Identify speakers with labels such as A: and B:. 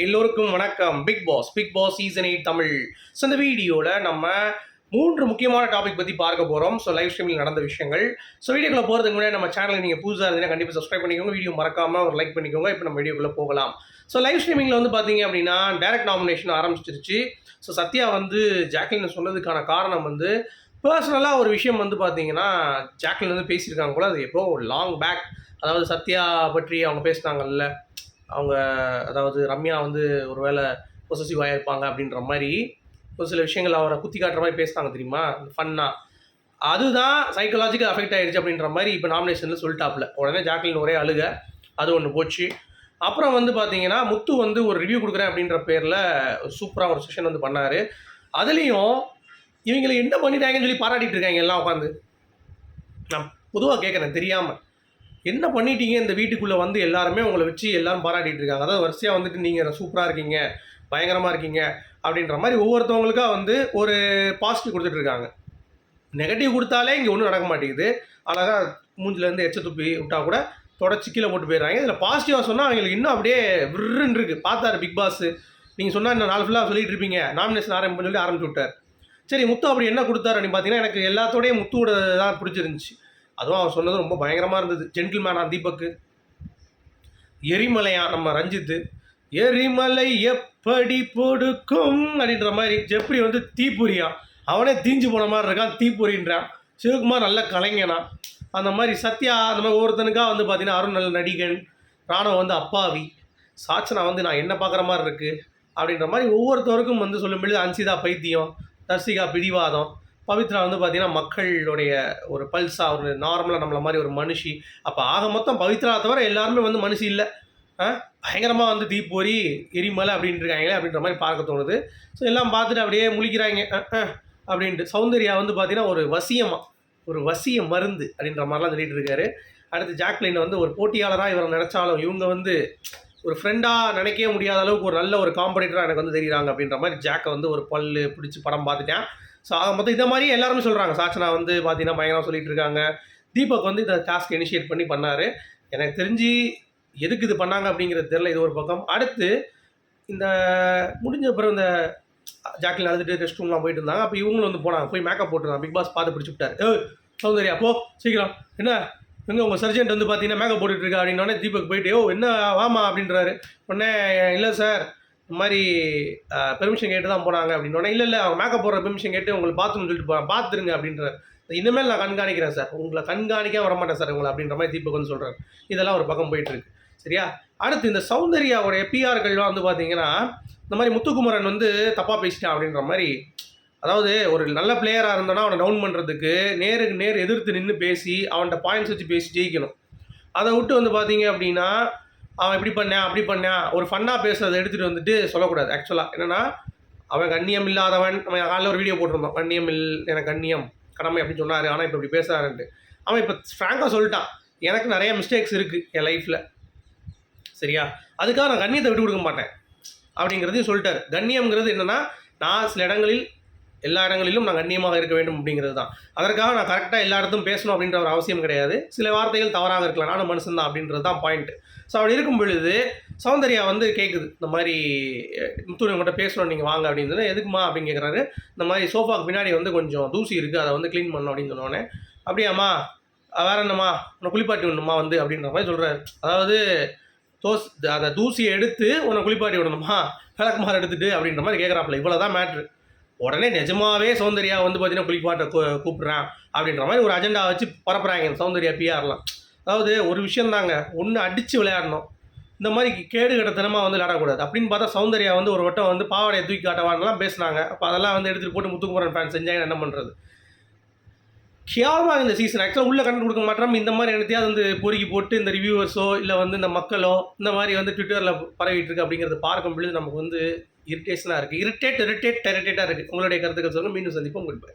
A: எல்லோருக்கும் வணக்கம். Bigg Boss season 8 Tamil. So இந்த வீடியோவில் நம்ம 3 முக்கியமான டாபிக் பற்றி பார்க்க போகிறோம். ஸோ லைவ் ஸ்ட்ரீமில் நடந்த விஷயங்கள். ஸோ வீடியோக்குள்ளே போகிறதுக்கு முன்னாடி நம்ம சேனலில் நீங்கள் புதுசாக இருந்தீங்கன்னா கண்டிப்பாக சப்ஸ்கிரைப் பண்ணிக்கோங்க. வீடியோ மறக்காமல் ஒரு லைக் பண்ணிக்கோங்க. இப்போ நம்ம வீடியோக்குள்ளே போகலாம். ஸோ லைவ் ஸ்ட்ரீமிங்கில் வந்து பார்த்தீங்க அப்படின்னா டைரக்ட் நாமினேஷன் ஆரம்பிச்சிருச்சு. ஸோ சத்யா வந்து ஜாக்லின் சொன்னதுக்கான காரணம் வந்து பர்சனலாக ஒரு விஷயம் வந்து பார்த்தீங்கன்னா ஜாக்லின் வந்து பேசியிருக்காங்க போல். அது எப்போ லாங் பேக், அதாவது சத்யா பற்றி அவங்க பேசினாங்கல்ல, அவங்க அதாவது ரம்யா வந்து ஒரு வேளை பொசசிவ் ஆகிருப்பாங்க அப்படின்ற மாதிரி ஒரு சில விஷயங்கள் அவரை குத்தி காட்டுற மாதிரி பேசுனாங்க தெரியுமா, ஃபன்னாக. அதுதான் சைக்கலாஜிக்கல் அஃபெக்ட் ஆகிடுச்சு அப்படின்ற மாதிரி இப்போ நாமினேஷனில் சொல்லிட்டாப்புல. உடனே ஜாக்லின் ஒரே அழுக, அது ஒன்று போச்சு. அப்புறம் வந்து பார்த்தீங்கன்னா முத்து வந்து ஒரு ரிவ்யூ கொடுக்குறேன் அப்படின்ற பேரில் சூப்பராக ஒரு செஷன் வந்து பண்ணார். அதுலேயும் இவங்களை என்ன பண்ணிட்டாங்கன்னு சொல்லி பாராட்டிகிட்டு இருக்காங்க எல்லாம் உட்காந்து. நான் பொதுவாக கேட்குறேன், தெரியாமல் என்ன பண்ணிட்டீங்க இந்த வீட்டுக்குள்ளே வந்து எல்லாருமே உங்களை வச்சு எல்லாரும் பாராட்டிகிட்டு இருக்காங்க. அதாவது வரிசையாக வந்துட்டு நீங்கள் சூப்பராக இருக்கீங்க, பயங்கரமாக இருக்கீங்க அப்படின்ற மாதிரி ஒவ்வொருத்தவங்களுக்காக வந்து ஒரு பாசிட்டிவ் கொடுத்துட்டு இருக்காங்க. நெகட்டிவ் கொடுத்தாலே இங்கே ஒன்றும் நடக்க மாட்டேங்குது. அழகாக மூஞ்சிலேருந்து எச்ச துப்பி விட்டால் கூட தொடச்சி கீழே போட்டு போயிடுறாங்க. இதில் பாசிட்டிவாக சொன்னால் அவங்களுக்கு இன்னும் அப்படியே விருன்னு இருக்குது. பார்த்தாரு பிக் பாஸ், நீங்கள் சொன்னால் இன்னும் நாள் ஃபுல்லாக சொல்லிட்டு இருப்பீங்க, நாமினேஷன் ஆரம்பிச்சு சொல்லி ஆரம்பிச்சு விட்டார். சரி, முத்து அப்படி என்ன கொடுத்தாரு அப்படின்னு பார்த்தீங்கன்னா எனக்கு எல்லாத்தோடையும் முத்துவோட தான் பிடிச்சிருந்துச்சு. அதுவும் அவர் சொன்னது ரொம்ப பயங்கரமாக இருந்தது. ஜென்டில்மேனா தீபக்கு, எரிமலையா நம்ம ரஞ்சித்து, எரிமலை எப்படி பொடுக்கும் அப்படின்ற மாதிரி, ஜெப்ரி வந்து தீப்பொறியான், அவனே தீஞ்சு போன மாதிரி இருக்கான், தீப்பொறின்றான். சிவகுமார் நல்ல கலைஞனா, அந்த மாதிரி சத்யா, அந்த மாதிரி ஒவ்வொருத்தனுக்காக வந்து பார்த்தீங்கன்னா அருண் நல்ல நடிகன், ராணுவ வந்து அப்பாவி, சாச்சனா வந்து நான் என்ன பார்க்குற மாதிரி இருக்குது அப்படின்ற மாதிரி ஒவ்வொருத்தருக்கும் வந்து சொல்லும்போது அன்சிதா பைத்தியம், தர்சிகா பிடிவாதம், பவித்ரா வந்து பார்த்தீங்கன்னா மக்களுடைய ஒரு பல்ஸாக ஒரு நார்மலாக நம்மளை மாதிரி ஒரு மனுஷி. அப்போ ஆக மொத்தம் பவித்ரா தவிர எல்லாருமே வந்து மனுஷி இல்லை, பயங்கரமாக வந்து தீப்பொறி எரிமலை அப்படின்ட்டு இருக்காங்களே அப்படின்ற மாதிரி பார்க்க தோணுது. ஸோ எல்லாம் பார்த்துட்டு அப்படியே முழிக்கிறாங்க அப்படின்ட்டு. சௌந்தர்யா வந்து பார்த்தீங்கன்னா ஒரு வசிய மருந்து அப்படின்ற மாதிரிலாம் சொல்லிட்டு இருக்காரு. அடுத்து ஜாக்லின் வந்து ஒரு போட்டியாளராக இவரை நினச்சாலும் இவங்க வந்து ஒரு ஃப்ரெண்டாக நினைக்கவே முடியாத அளவுக்கு ஒரு நல்ல ஒரு காம்படிட்டராக எனக்கு வந்து தெரியுறாங்க அப்படின்ற மாதிரி ஜாக்கை வந்து ஒரு பல்லு பிடிச்சி படம் பார்த்துட்டேன். ஸோ ஆக மொத்தம் இதை மாதிரி எல்லாருமே சொல்கிறாங்க. சாச்சனா வந்து பார்த்தீங்கன்னா பயங்கரமாக சொல்லிட்டு இருக்காங்க. தீபக் வந்து இதை டாஸ்க் இனிஷியேட் பண்ணி பண்ணார். எனக்கு தெரிஞ்சு எதுக்கு இது பண்ணாங்க அப்படிங்கிறது தெரியல, இது ஒரு பக்கம். அடுத்து இந்த முடிஞ்ச பிறகு இந்த ஜாக்லின் அழுதுட்டு ரெஸ்ட் ரூம்லாம் போயிட்டு இருந்தாங்க. அப்போ இவங்களும் வந்து போனாங்க, போய் மேக்கப் போட்டுருந்தாங்க. பிக் பாஸ் பார்த்து பிடிச்சி விட்டார். சௌந்தர்யா போ சீக்கிரம், என்ன எங்கே உங்கள் சர்ஜென்ட் வந்து பார்த்தீங்கன்னா மேக்கப் போட்டுட்ருக்கா அப்படின்னோடனே தீபக் போயிட்டு என்ன வாமா அப்படின்றாரு. உடனே இல்லை சார் இந்த மாதிரி பெர்மிஷன் கேட்டு தான் போனாங்க அப்படின்னோடனே இல்லை அவங்க மேக்கப் போடுற பெர்மிஷன் கேட்டு உங்களுக்கு பார்த்துன்னு சொல்லிட்டு போகிறேன், பார்த்துருங்க அப்படின்றார். இனிமேல் நான் கண்காணிக்கிறேன் சார், உங்களை கண்காணிக்க வரமாட்டேன் சார் உங்களை அப்படின்ற மாதிரி தீபக் வந்து சொல்கிறார். இதெல்லாம் ஒரு பக்கம் போயிட்டுருக்கு. சரியா, அடுத்து இந்த சௌந்தர்யாவுடைய பிஆர்கள்லாம் வந்து பார்த்தீங்கன்னா இந்த மாதிரி முத்துக்குமரன் வந்து தப்பாக பேசிட்டான் அப்படின்ற மாதிரி, அதாவது ஒரு நல்ல பிளேயராக இருந்தோன்னா அவனை டவுன் பண்ணுறதுக்கு நேருக்கு நேர் எதிர்த்து நின்று பேசி அவன்கிட்ட பாயிண்ட்ஸ் வச்சு பேசி ஜெயிக்கணும். அதை விட்டு வந்து பார்த்தீங்க அப்படின்னா அவன் இப்படி பண்ணேன் அப்படி பண்ணேன் ஒரு ஃபன்னாக பேசுகிறத எடுத்துகிட்டு வந்துட்டு சொல்லக்கூடாது. ஆக்சுவலாக என்னென்னா அவன் கண்ணியம் இல்லாதவன். நம்ம காலையில் ஒரு வீடியோ போட்டிருந்தோம், கண்ணியம் எனக்கு கண்ணியம் கடமை அப்படின்னு சொன்னார், ஆனால் இப்போ இப்படி பேசுகிறாருன்ட்டு. அவன் இப்போ ஃப்ராங்காக சொல்லிட்டான், எனக்கு நிறைய மிஸ்டேக்ஸ் இருக்குது என் லைஃப்பில், சரியா, அதுக்காக நான் கண்ணியத்தை விட்டு கொடுக்க மாட்டேன் அப்படிங்கிறதையும் சொல்லிட்டார். கண்ணியம்ங்கிறது என்னென்னா நான் சில இடங்களில் எல்லா இடங்களிலும் நான் கண்ணியமாக இருக்க வேண்டும் அப்படிங்கிறது தான். அதற்காக நான் கரெக்டாக எல்லா இடத்தும் பேசணும் அப்படின்ற ஒரு அவசியம் கிடையாது. சில வார்த்தைகள் தவறாக இருக்கலாம், நானும் மனுஷன் தான் அப்படின்றது தான் பாயிண்ட்டு. ஸோ அப்படி இருக்கும் பொழுது சௌந்தர்யா வந்து கேட்குது, இந்த மாதிரி முத்து உங்கள்கிட்ட பேசணும் நீங்கள் வாங்க அப்படின்னு. எதுக்குமா அப்படின்னு கேட்குறாரு. இந்த மாதிரி சோஃபாவுக்கு பின்னாடி வந்து கொஞ்சம் தூசி இருக்குது, அதை வந்து க்ளீன் பண்ணணும் அப்படின்னு சொன்னோடனே அப்படியாம்மா வேறு என்னம்மா உன்னை குளிப்பாட்டி விடணுமா வந்து அப்படின்ற மாதிரி சொல்கிறாரு. அதாவது அந்த தூசியை எடுத்து உன்னை குளிப்பாட்டி விடணுமா, விளக்குமாறு எடுத்துகிட்டு அப்படின்ற மாதிரி கேட்குறாப்புல. இவ்வளோ தான் மேட்ரு. உடனே நிஜமாவே சௌந்தர்யா வந்து பார்த்தீங்கன்னா குளிப்பாட்ட கூப்பிட்றான் அப்படின்ற மாதிரி ஒரு அஜெண்டா வச்சு பரப்புறாங்க சௌந்தர்யா பிஆர்லாம். அதாவது ஒரு விஷயம் தாங்க, ஒன்று அடித்து விளையாடணும், இந்த மாதிரி கேடு கட்டத்தனமாக வந்து விளையாடக்கூடாது அப்படின்னு பார்த்தா சௌந்தர்யா வந்து ஒரு வட்டம் வந்து பாவாடையை தூக்கி காட்டவான்லாம் பேசுனாங்க. அப்போ அதெல்லாம் வந்து எடுத்துகிட்டு போட்டு முத்துக்குமரன் ஃபேன் செஞ்சாங்க, என்ன பண்ணுறது. கேவலமாக இந்த சீசன் ஆக்சுவலாக உள்ளே கண்டு கொடுக்க மாட்டோம். இந்த மாதிரி என்னத்தையாவது வந்து பொறுக்கி போட்டு இந்த ரிவ்யூவர்ஸோ இல்லை வந்து இந்த மக்களோ இந்த மாதிரி வந்து ட்விட்டரில் பரவிட்டு இருக்கு அப்படிங்கிறது பார்க்கும் பொழுது நமக்கு வந்து இரிட்டேஷனாக இருக்குது. இரிட்டேட்டாக இருக்குது. உங்களுடைய கருத்துக்கள் சொல்லுங்கள். மீண்டும் சந்திப்போம். Good bye.